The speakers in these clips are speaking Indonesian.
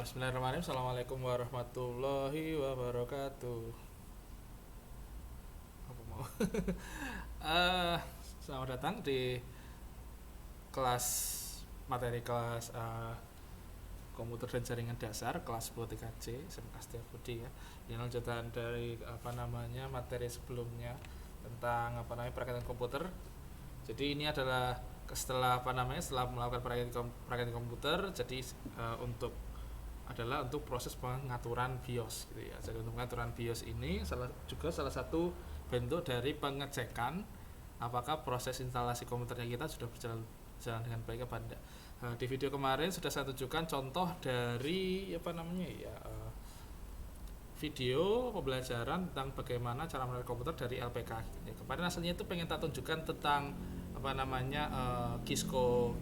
Bismillahirrahmanirrahim. Assalamualaikum warahmatullahi wabarakatuh. Apa mau? Eh, Selamat datang di kelas materi kelas komputer dan jaringan dasar kelas 23C SMK Setiabudi ya. Ini lanjutan dari materi sebelumnya tentang perakiraan komputer. Jadi ini adalah setelah melakukan perakiraan komputer, jadi untuk proses pengaturan BIOS gitu ya. Jadi untuk pengaturan BIOS ini salah satu bentuk dari pengecekan apakah proses instalasi komputernya kita sudah berjalan dengan baik apa tidak. Di video kemarin sudah saya tunjukkan contoh dari video pembelajaran tentang bagaimana cara merakit komputer dari LPK. Ya, kemarin aslinya itu pengen tak tunjukkan tentang Kisco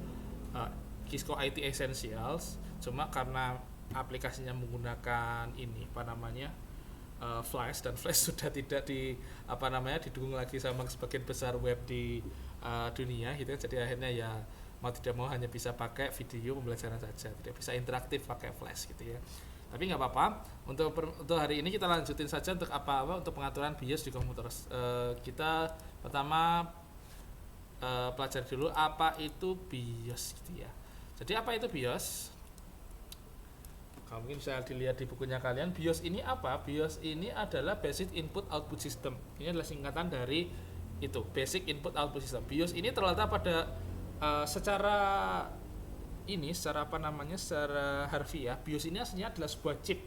IT Essentials, cuma karena aplikasinya menggunakan Flash, dan Flash sudah tidak didukung lagi sama sebagian besar web di dunia gitu. Jadi akhirnya ya mau tidak mau hanya bisa pakai video pembelajaran saja, tidak bisa interaktif pakai Flash gitu ya. Tapi nggak apa-apa. Untuk hari ini kita lanjutin saja untuk pengaturan BIOS di komputer. Kita pertama pelajari dulu apa itu BIOS gitu ya. Jadi apa itu BIOS? Kalau mungkin bisa dilihat di bukunya kalian, BIOS ini apa? BIOS ini adalah Basic Input Output System. Ini adalah singkatan dari itu, Basic Input Output System. BIOS ini terletak pada secara harfiah, BIOS ini aslinya adalah sebuah chip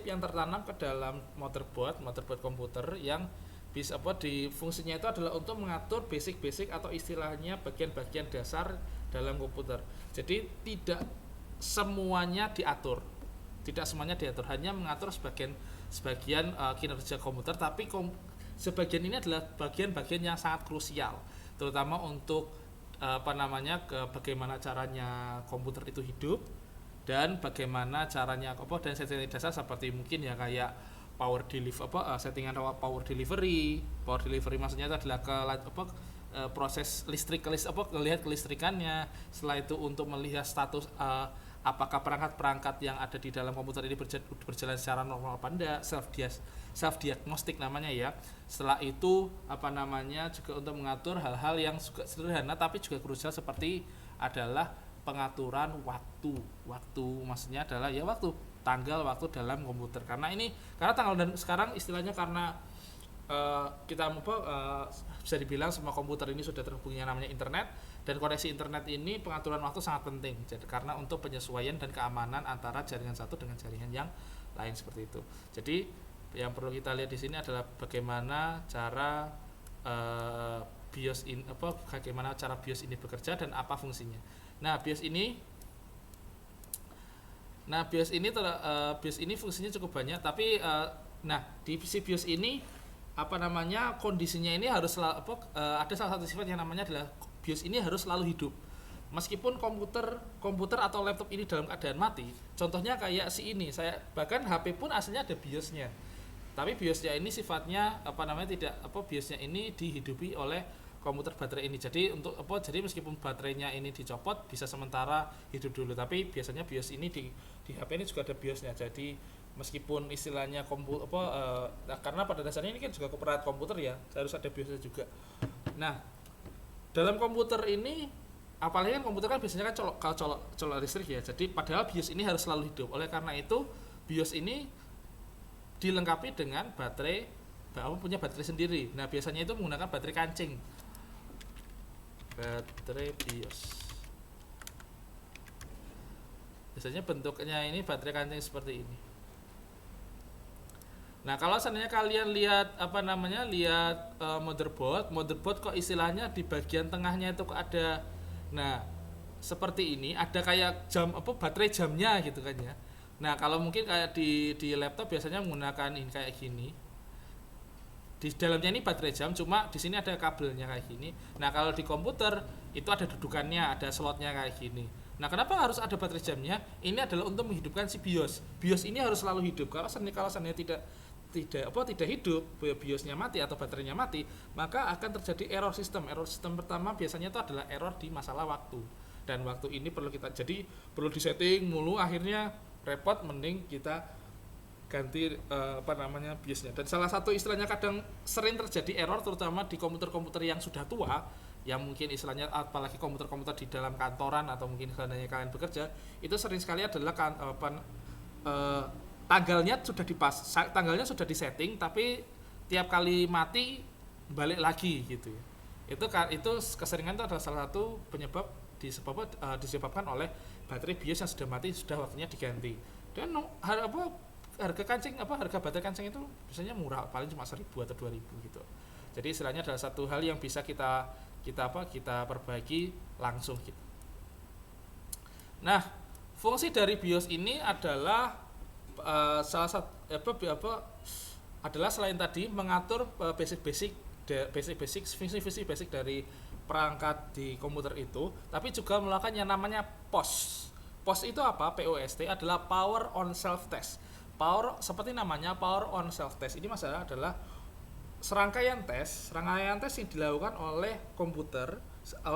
yang tertanam ke dalam motherboard komputer yang bisa fungsinya itu adalah untuk mengatur basic atau istilahnya bagian-bagian dasar dalam komputer. Jadi tidak semuanya diatur, hanya mengatur sebagian kinerja komputer, tapi sebagian ini adalah bagian-bagian yang sangat krusial, terutama untuk bagaimana caranya komputer itu hidup, dan bagaimana caranya dan setting dasar seperti mungkin ya kayak settingan power delivery maksudnya itu adalah proses melihat kelistrikannya. Setelah itu untuk melihat status apakah perangkat-perangkat yang ada di dalam komputer ini berjalan secara normal apa enggak, self diagnostic namanya ya. Setelah itu juga untuk mengatur hal-hal yang juga sederhana tapi juga krusial, seperti adalah pengaturan waktu maksudnya adalah ya tanggal waktu dalam komputer. Karena tanggal dan sekarang istilahnya karena bisa dibilang semua komputer ini sudah terhubung yang namanya internet, dan koneksi internet ini pengaturan waktu sangat penting. Jadi karena untuk penyesuaian dan keamanan antara jaringan satu dengan jaringan yang lain seperti itu. Jadi yang perlu kita lihat di sini adalah bagaimana cara BIOS ini bekerja dan apa fungsinya. BIOS ini fungsinya cukup banyak, tapi di BIOS ini kondisinya ini harus ada salah satu sifat yang namanya adalah BIOS ini harus selalu hidup. Meskipun komputer atau laptop ini dalam keadaan mati, contohnya kayak bahkan HP pun aslinya ada BIOS-nya. Tapi BIOS-nya ini sifatnya BIOS-nya ini dihidupi oleh komputer baterai ini. Jadi meskipun baterainya ini dicopot bisa sementara hidup dulu, tapi biasanya BIOS ini di HP ini juga ada BIOS-nya. Jadi meskipun istilahnya karena pada dasarnya ini kan juga perangkat komputer ya, harus ada BIOS-nya juga. Dalam komputer ini, apalagi kan komputer kan biasanya kan colok listrik ya. Jadi padahal BIOS ini harus selalu hidup. Oleh karena itu BIOS ini dilengkapi dengan punya baterai sendiri. Biasanya itu menggunakan baterai kancing. Baterai BIOS. Biasanya bentuknya ini baterai kancing seperti ini. Kalau seandainya kalian lihat motherboard kok istilahnya di bagian tengahnya itu kok ada seperti ini, ada kayak jam baterai jamnya gitu kan ya. Kalau mungkin kayak di laptop biasanya menggunakan ini kayak gini. Di dalamnya ini baterai jam, cuma di sini ada kabelnya kayak gini. Kalau di komputer itu ada dudukannya, ada slotnya kayak gini. Kenapa harus ada baterai jamnya? Ini adalah untuk menghidupkan si BIOS. BIOS ini harus selalu hidup. Kalau seandainya tidak hidup, BIOS-nya mati atau baterainya mati, maka akan terjadi error sistem. Error sistem pertama biasanya itu adalah error di masalah waktu. dan waktu ini perlu kita, jadi perlu disetting mulu, akhirnya repot, mending kita ganti BIOSnya. Dan salah satu istilahnya kadang sering terjadi error terutama di komputer-komputer yang sudah tua, yang mungkin istilahnya apalagi komputer-komputer di dalam kantoran atau mungkin seandainya kalian bekerja, itu sering sekali adalah tanggalnya sudah disetting tapi tiap kali mati balik lagi gitu ya. Itu keseringan itu adalah salah satu penyebab disebabkan oleh baterai BIOS yang sudah mati, sudah waktunya diganti. Dan harga baterai kancing itu biasanya murah, paling cuma 1.000 atau 2.000 gitu. Jadi istilahnya adalah satu hal yang bisa kita perbaiki langsung gitu. Nah, fungsi dari BIOS ini adalah salah satu adalah selain tadi mengatur fungsi-fungsi basic dari perangkat di komputer itu, tapi juga melakukan yang namanya POS. POS itu apa? POST adalah Power on Self Test. Seperti namanya, Power on Self Test. Ini masalah adalah serangkaian tes yang dilakukan oleh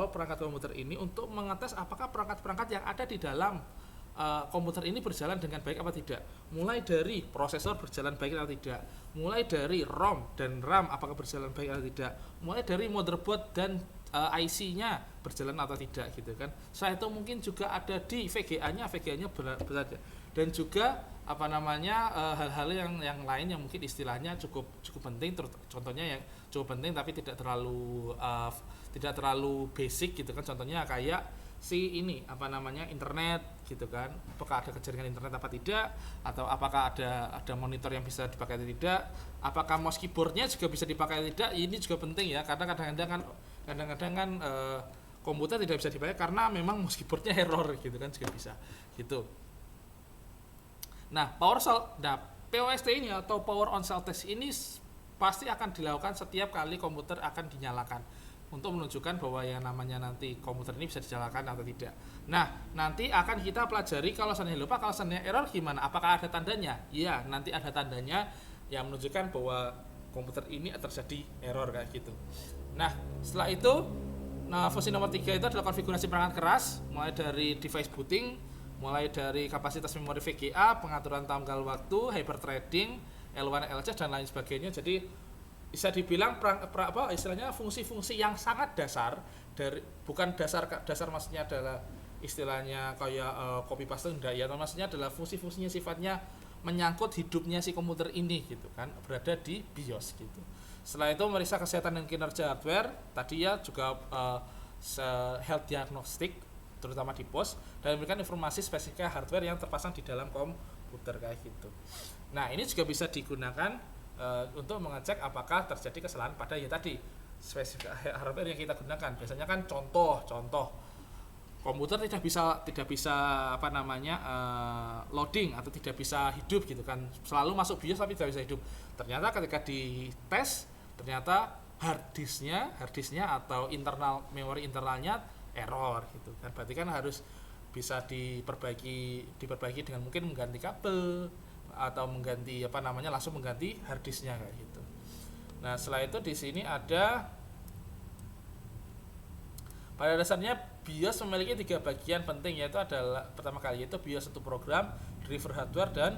perangkat komputer ini untuk mengetes apakah perangkat-perangkat yang ada di dalam komputer ini berjalan dengan baik apa tidak. Mulai dari prosesor berjalan baik atau tidak, mulai dari ROM dan RAM apakah berjalan baik atau tidak, mulai dari motherboard dan IC-nya berjalan atau tidak gitu kan. Setelah itu mungkin juga ada di VGA-nya berada, dan juga hal-hal yang lain yang mungkin istilahnya cukup penting, contohnya yang cukup penting tapi tidak terlalu basic gitu kan. Contohnya kayak internet gitu kan, apakah ada jaringan internet apa tidak, atau apakah ada monitor yang bisa dipakai atau tidak, apakah mouse keyboardnya juga bisa dipakai atau tidak. Ini juga penting ya, karena kadang-kadang kan komputer tidak bisa dipakai karena memang mouse keyboardnya error gitu kan, juga bisa gitu. Nah, POST ini atau Power on Self Test ini pasti akan dilakukan setiap kali komputer akan dinyalakan, untuk menunjukkan bahwa yang namanya nanti komputer ini bisa dinyalakan atau tidak. Nah, nanti akan kita pelajari kalau seandainya lupa, kalau seandainya error gimana? Apakah ada tandanya? Iya, nanti ada tandanya yang menunjukkan bahwa komputer ini terjadi error kayak gitu. Nah, setelah itu, fungsi nomor 3 itu adalah konfigurasi perangkat keras, mulai dari device booting, mulai dari kapasitas memori VGA, pengaturan tanggal waktu, hyperthreading, L1, LC dan lain sebagainya. Jadi bisa dibilang istilahnya fungsi-fungsi yang sangat dasar, bukan dasar maksudnya adalah istilahnya kayak copy paste enggak ya, maksudnya adalah fungsi-fungsinya sifatnya menyangkut hidupnya si komputer ini gitu kan, berada di BIOS gitu. Setelah itu meriksa kesehatan dan kinerja hardware, tadi ya juga health diagnostic terutama di POS, dan memberikan informasi spesifik hardware yang terpasang di dalam komputer kayak gitu. Nah, ini juga bisa digunakan untuk mengecek apakah terjadi kesalahan pada tadi spesifik hardware yang kita gunakan. Biasanya kan contoh komputer tidak bisa loading atau tidak bisa hidup gitu kan, selalu masuk BIOS tapi tidak bisa hidup. Ternyata ketika dites, ternyata harddisknya atau memori internalnya error gitu kan. Berarti kan harus bisa diperbaiki dengan mungkin mengganti kabel atau langsung mengganti harddisknya kayak gitu. Nah, setelah itu di sini ada, pada dasarnya BIOS memiliki 3 bagian penting, yaitu adalah pertama kali yaitu BIOS untuk program, driver hardware dan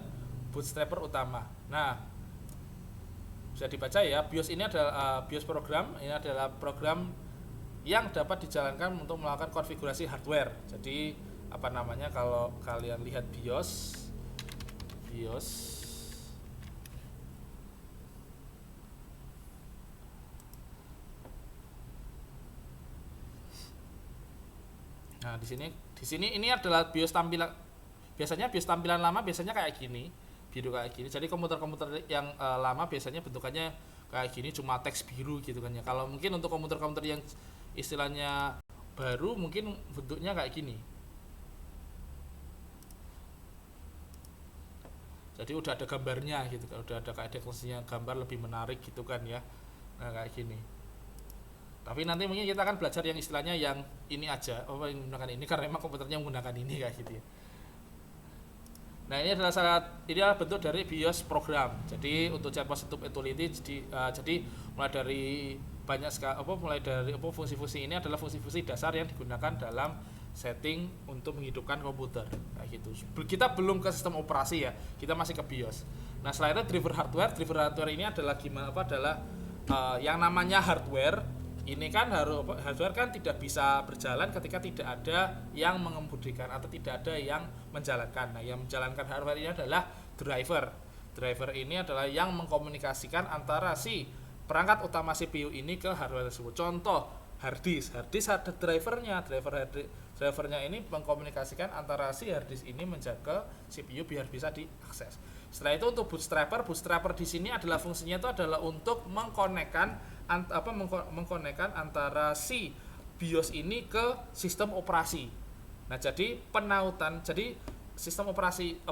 bootstrapper utama. Nah, bisa dibaca ya, BIOS ini adalah BIOS program, ini adalah program yang dapat dijalankan untuk melakukan konfigurasi hardware. Jadi kalau kalian lihat BIOS. Nah, di sini ini adalah BIOS tampilan. Biasanya BIOS tampilan lama biasanya kayak gini, biru kayak gini. Jadi komputer-komputer yang lama biasanya bentukannya kayak gini, cuma teks biru gitu kan ya. Kalau mungkin untuk komputer-komputer yang istilahnya baru mungkin bentuknya kayak gini. Jadi udah ada gambarnya gitu kan, udah ada kayak deklarasinya, gambar lebih menarik gitu kan ya. Nah, kayak gini. Tapi nanti mungkin kita akan belajar yang istilahnya yang ini aja, yang menggunakan ini karena memang komputernya menggunakan ini kayak gitu ya. Nah, ini adalah bentuk dari BIOS program. Jadi untuk ChatBox YouTube Utility, jadi mulai dari fungsi-fungsi ini adalah fungsi-fungsi dasar yang digunakan dalam setting untuk menghidupkan komputer kayak gitu. Kita belum ke sistem operasi ya, kita masih ke BIOS. Nah setelah itu driver hardware ini adalah yang namanya hardware. Ini kan hardware kan tidak bisa berjalan ketika tidak ada yang mengemudikan atau tidak ada yang menjalankan. Nah yang menjalankan hardware ini adalah driver ini adalah yang mengkomunikasikan antara si perangkat utama CPU ini ke hardware tersebut. Contoh hard disk ada drivernya ini mengkomunikasikan antara si hard disk ini menjaga CPU biar bisa diakses. Setelah itu untuk bootstrapper di sini adalah fungsinya itu adalah untuk mengkonekkan antara si BIOS ini ke sistem operasi. Nah, jadi sistem operasi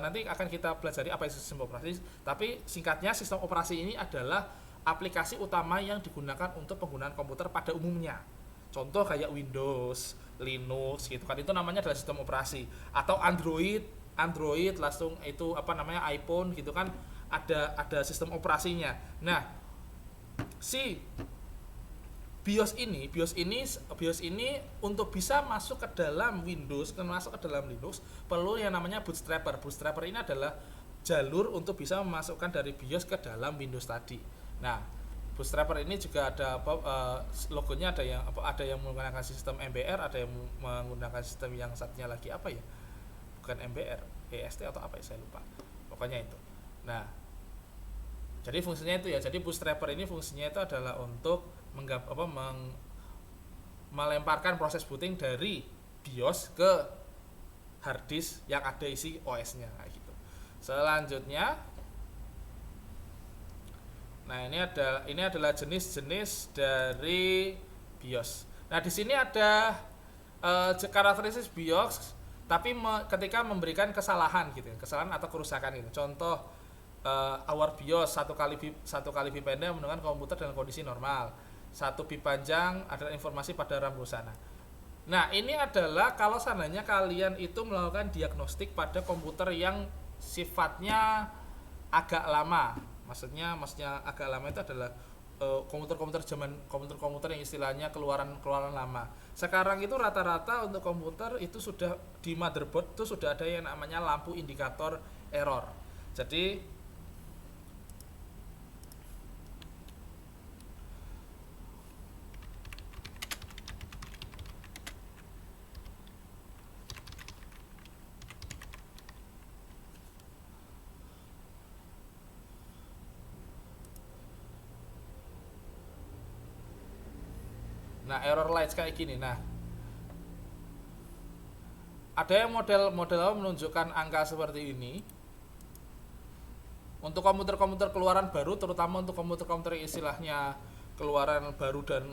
nanti akan kita pelajari apa itu sistem operasi, tapi singkatnya sistem operasi ini adalah aplikasi utama yang digunakan untuk penggunaan komputer pada umumnya. Contoh kayak Windows, Linux gitu kan, itu namanya adalah sistem operasi. Atau Android langsung itu iPhone gitu kan, ada sistem operasinya. Nah, si BIOS ini untuk bisa masuk ke dalam Windows dan masuk ke dalam Linux perlu yang namanya bootstrapper. Bootstrapper ini adalah jalur untuk bisa memasukkan dari BIOS ke dalam Windows tadi. Nah, bootstrapper ini juga ada logonya ada yang menggunakan sistem MBR, ada yang menggunakan sistem yang satunya lagi bukan MBR, EST atau apa ya, saya lupa. Pokoknya itu. Nah, jadi fungsinya itu ya. Jadi bootstrapper ini fungsinya itu adalah untuk melemparkan proses booting dari BIOS ke hard disk yang ada isi OS-nya kayak gitu. Selanjutnya, nah ini adalah jenis-jenis dari BIOS. Nah, di sini ada karakteristik BIOS tapi ketika memberikan kesalahan atau kerusakan gitu. Contoh our BIOS satu kali bit pendek menggunakan komputer dalam kondisi normal. 1 bit panjang adalah informasi pada RAM sana. Nah, ini adalah kalau seandainya kalian itu melakukan diagnostik pada komputer yang sifatnya agak lama. Maksudnya agak lama itu adalah komputer yang istilahnya keluaran lama. Sekarang itu rata-rata untuk komputer itu sudah di motherboard itu sudah ada yang namanya lampu indikator error. Jadi error lights kayak gini. Nah, ada yang model menunjukkan angka seperti ini untuk komputer-komputer keluaran baru, terutama untuk komputer-komputer yang istilahnya keluaran baru dan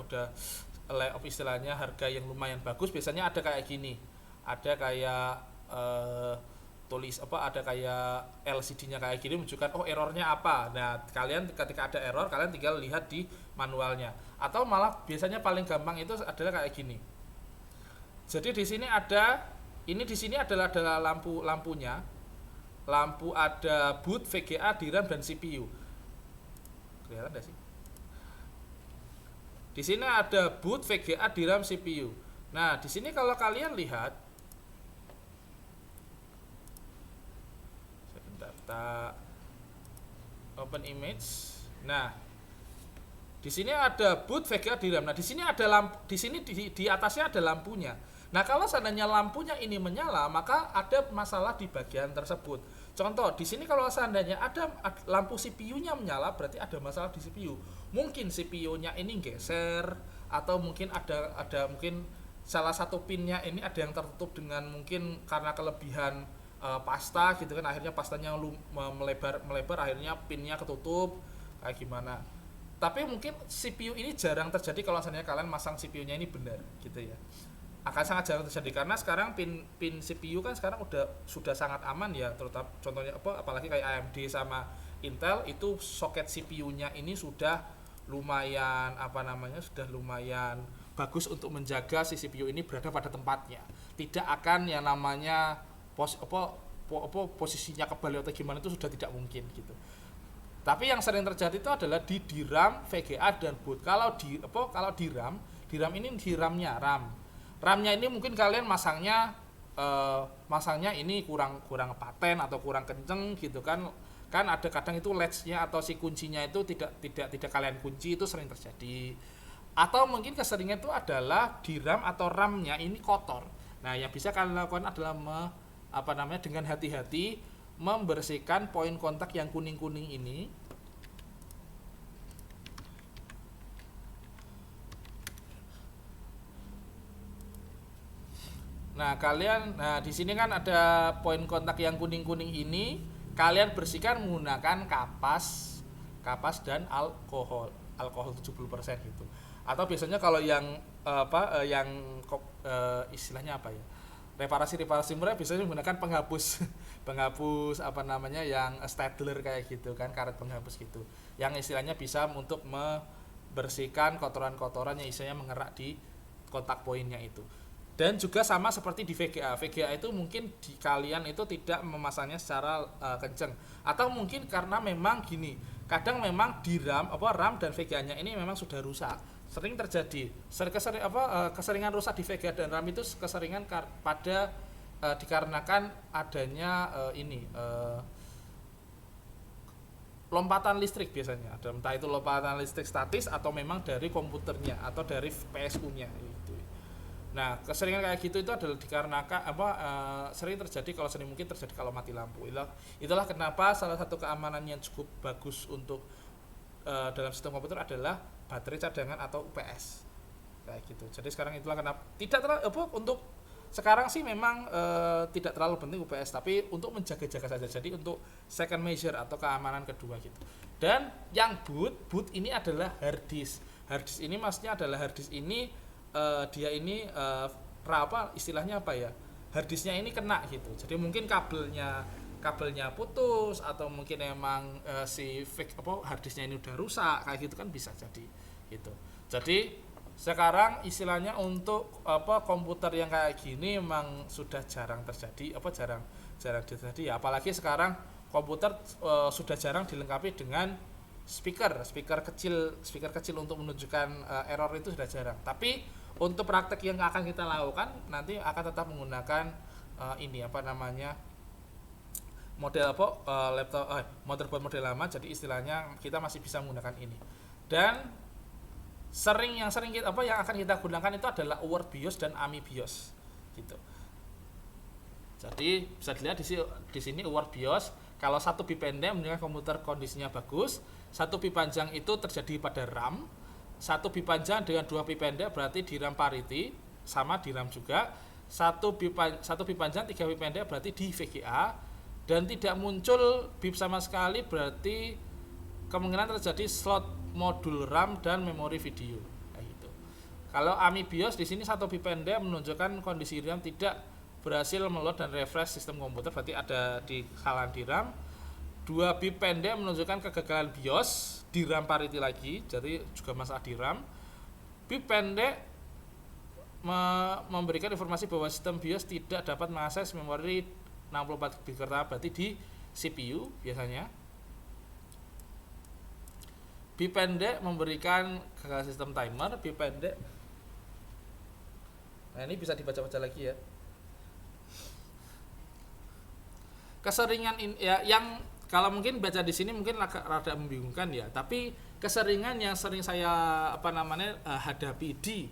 udah istilahnya harga yang lumayan bagus. Biasanya ada kayak gini, ada kayak ada kayak LCD-nya kayak gini menunjukkan errornya apa. Nah, kalian ketika ada error kalian tinggal lihat di manualnya. Atau malah biasanya paling gampang itu adalah kayak gini. Jadi di sini adalah lampunya. Lampu ada boot, VGA, DRAM dan CPU. Kelihatan enggak sih? Di sini ada boot, VGA, DRAM, CPU. Nah, di sini kalau kalian lihat data open image. Nah, di sini ada boot, VGA, DRAM. Nah, di sini di atasnya ada lampunya. Nah, kalau seandainya lampunya ini menyala, maka ada masalah di bagian tersebut. Contoh, di sini kalau seandainya ada lampu CPU-nya menyala, berarti ada masalah di CPU. Mungkin CPU-nya ini geser, atau mungkin ada mungkin salah satu pinnya ini ada yang tertutup dengan mungkin karena kelebihan pasta gitu kan, akhirnya pastanya melebar akhirnya pinnya ketutup kayak gimana. Tapi mungkin CPU ini jarang terjadi kalau seandainya kalian masang CPU-nya ini benar gitu ya. Akan sangat jarang terjadi karena sekarang pin CPU kan sekarang sudah sangat aman ya, terutama contohnya apalagi kayak AMD sama Intel itu soket CPU-nya ini sudah lumayan sudah lumayan bagus untuk menjaga si CPU ini berada pada tempatnya. Tidak akan yang namanya posisinya kebalik atau gimana itu sudah tidak mungkin gitu. Tapi yang sering terjadi itu adalah di DRAM, VGA dan boot. Kalau di RAM Di RAM ini di RAM-nya ini mungkin kalian masangnya ini kurang paten atau kurang kenceng gitu kan. Kan ada kadang itu latch-nya atau si kuncinya itu tidak kalian kunci, itu sering terjadi. Atau mungkin keseringan itu adalah di RAM atau RAM-nya ini kotor. Nah, yang bisa kalian lakukan adalah dengan hati-hati membersihkan poin kontak yang kuning-kuning ini. Nah, di sini kan ada poin kontak yang kuning-kuning ini, kalian bersihkan menggunakan kapas dan alkohol 70% gitu. Atau biasanya kalau yang istilahnya apa ya? Reparasi murah biasanya menggunakan penghapus yang Stadler kayak gitu kan, karet penghapus gitu. Yang istilahnya bisa untuk membersihkan kotoran-kotoran yang istilahnya mengerak di kontak poinnya itu. Dan juga sama seperti di VGA itu mungkin di kalian itu tidak memasangnya secara kenceng, atau mungkin karena memang gini, kadang memang di RAM dan VGA-nya ini memang sudah rusak. Sering terjadi keseringan rusak di VGA dan RAM itu keseringan dikarenakan adanya lompatan listrik biasanya. Entah itu lompatan listrik statis atau memang dari komputernya atau dari PSU-nya gitu. Nah, keseringan kayak gitu itu adalah dikarenakan sering terjadi mungkin terjadi kalau mati lampu. Itulah kenapa salah satu keamanan yang cukup bagus untuk dalam sistem komputer adalah baterai cadangan atau UPS. Kayak gitu. Jadi sekarang itulah kenapa untuk sekarang sih memang tidak terlalu penting UPS, tapi untuk menjaga-jaga saja. Jadi untuk second measure atau keamanan kedua gitu. Dan yang boot ini adalah hard disk. Hard disk ini maksudnya adalah hard disk ini dia ini istilahnya apa ya, harddisknya ini kena gitu, jadi mungkin kabelnya putus atau mungkin emang si harddisknya ini udah rusak kayak gitu kan, bisa jadi gitu. Jadi sekarang istilahnya untuk komputer yang kayak gini memang sudah jarang terjadi ya, apalagi sekarang komputer sudah jarang dilengkapi dengan speaker kecil untuk menunjukkan error, itu sudah jarang. Tapi untuk praktek yang akan kita lakukan nanti akan tetap menggunakan model motherboard model lama. Jadi istilahnya kita masih bisa menggunakan ini. Dan yang akan kita gunakan itu adalah Word BIOS dan AMI BIOS gitu. Jadi bisa dilihat di sini Word BIOS, kalau satu bit pendek menunjukkan komputer kondisinya bagus, satu bit panjang itu terjadi pada RAM, satu bit panjang dengan dua bit pendek berarti di RAM parity, sama di RAM juga, satu bit panjang tiga bit pendek berarti di VGA, dan tidak muncul bit sama sekali berarti kemungkinan terjadi slot modul RAM dan memori video kayak gitu. Kalau AMI BIOS di sini satu bit pendek menunjukkan kondisi RAM tidak berhasil meload dan refresh sistem komputer, berarti ada di kesalahan di RAM. 2 bit pendek menunjukkan kegagalan BIOS di RAM parity lagi, jadi juga masalah di RAM. Bit pendek memberikan informasi bahwa sistem BIOS tidak dapat mengakses memori 64 bit pertama, berarti di CPU biasanya. Bit pendek memberikan kegagalan sistem timer, bit pendek. Nah, ini bisa dibaca-baca lagi ya. Keseringan yang kalau mungkin baca di sini mungkin rada membingungkan ya, tapi keseringan yang sering saya hadapi di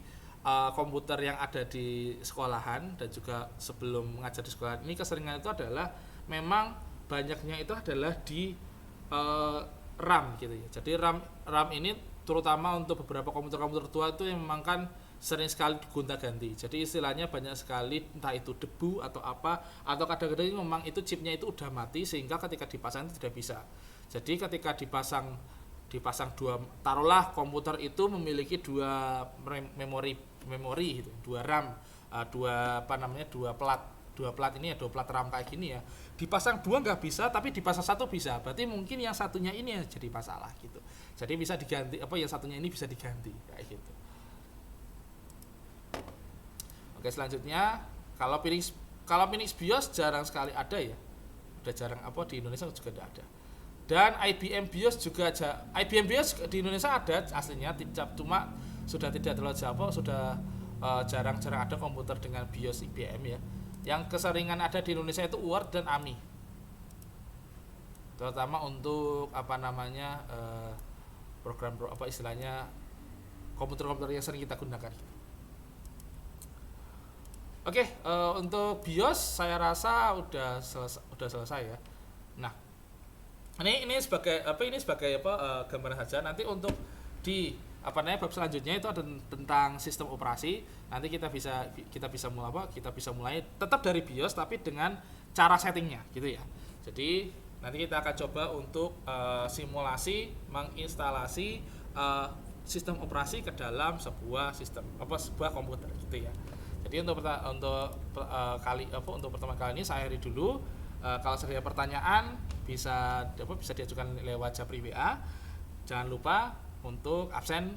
komputer yang ada di sekolahan dan juga sebelum mengajar di sekolah ini, keseringan itu adalah memang banyaknya itu adalah di RAM gitu ya. Jadi RAM ini terutama untuk beberapa komputer tua itu yang memang kan sering sekali gonta-ganti. Jadi istilahnya banyak sekali entah itu debu atau apa, atau kadang-kadang memang itu chipnya itu udah mati sehingga ketika dipasang itu tidak bisa. Jadi ketika dipasang dua, taruhlah komputer itu memiliki dua memori gitu, dua RAM, dua plat ini ya, dua plat RAM kayak gini ya. Dipasang dua nggak bisa, tapi dipasang satu bisa. Berarti mungkin yang satunya ini yang jadi masalah gitu. Jadi bisa diganti yang satunya ini bisa diganti kayak gitu. Oke, selanjutnya kalau Phoenix BIOS jarang sekali ada ya, udah jarang di Indonesia juga tidak ada. Dan IBM BIOS juga IBM BIOS di Indonesia ada aslinya, cuma sudah tidak terlalu jauh, sudah jarang-jarang ada komputer dengan BIOS IBM ya. Yang keseringan ada di Indonesia itu Word dan AMI, terutama untuk apa namanya program apa istilahnya komputer-komputer yang sering kita gunakan. Oke, untuk BIOS saya rasa udah selesai ya. Nah, ini sebagai gambaran saja. Nanti untuk di bab selanjutnya itu ada tentang sistem operasi. Nanti kita bisa mulai tetap dari BIOS tapi dengan cara settingnya gitu ya. Jadi nanti kita akan coba untuk simulasi menginstalasi sistem operasi ke dalam sebuah komputer gitu ya. Jadi untuk pertemuan kali ini saya akhiri dulu. Kalau ada pertanyaan bisa diajukan lewat Japri WA. Jangan lupa untuk absen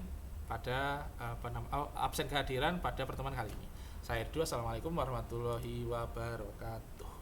kehadiran pada pertemuan kali ini. Saya akhiri dulu. Assalamualaikum warahmatullahi wabarakatuh.